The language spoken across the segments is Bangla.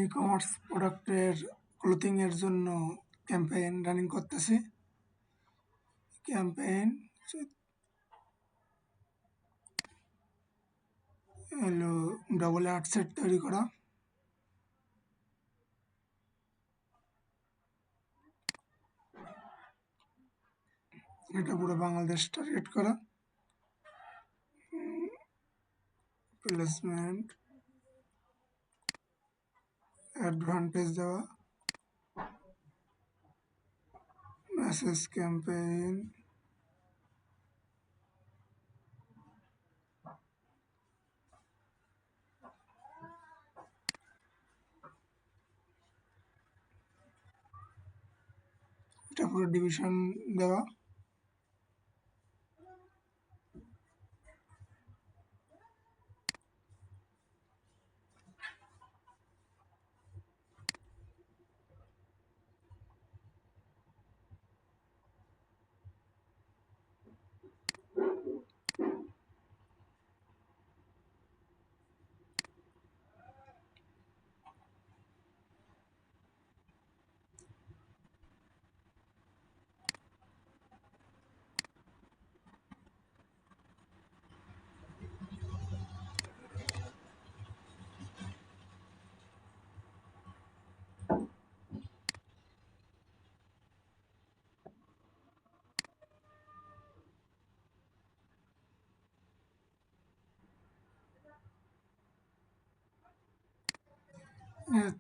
ই-কমার্স প্রোডাক্টের ক্লোথিংয়ের জন্য ক্যাম্পেইন রানিং করতেছি। ক্যাম্পেইন হলো ডবল আর্ট সেট তৈরি করা। এটা পুরো বাংলাদেশ টার্গেট করা। প্লেসমেন্ট, অ্যাডভান্টেজ দেওয়া, মেসেজ ক্যাম্পেইন, এটা পুরো ডিভিশন দেওয়া।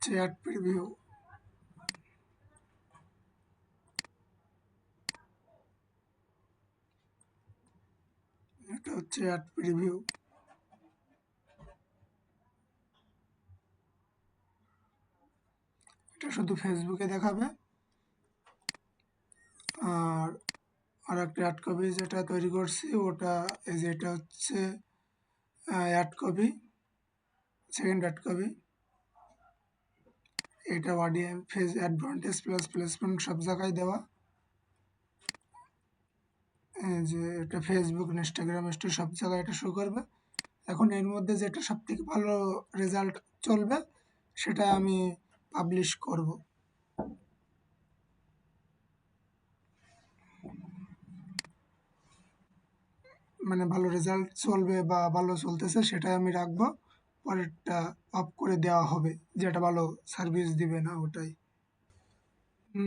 হচ্ছে অ্যাড প্রিভিউ। এটা হচ্ছে অ্যাড প্রিভিউ। এটা শুধু ফেসবুকে দেখাবে। আর একটা অ্যাড কপি যেটা তৈরি করছি ওটা এই যে এটা হচ্ছে ad copy, second ad copy. এটা audience phase advantage plus placement সব জায়গায় দেওয়া। যে এটা ফেসবুক, ইনস্টাগ্রাম স্টোরি সব জায়গায় এটা শো করবে। এখন এর মধ্যে যেটা সবথেকে ভালো রেজাল্ট চলবে সেটা আমি পাবলিশ করব। মানে ভালো রেজাল্ট চলবে বা ভালো চলতেছে সেটাই আমি রাখবো, পরেরটা অফ করে দেওয়া হবে যেটা ভালো সার্ভিস দিবে না ওটাই।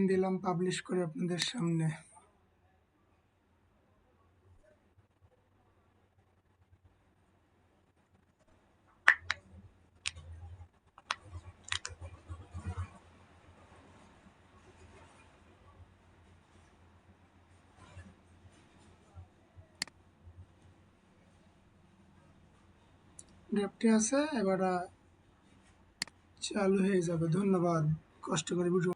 দিলাম পাবলিশ করে আপনাদের সামনে। ড্রাফটে আছে, এবার চালু হয়ে যাবে। ধন্যবাদ, কষ্ট করে ভিডিও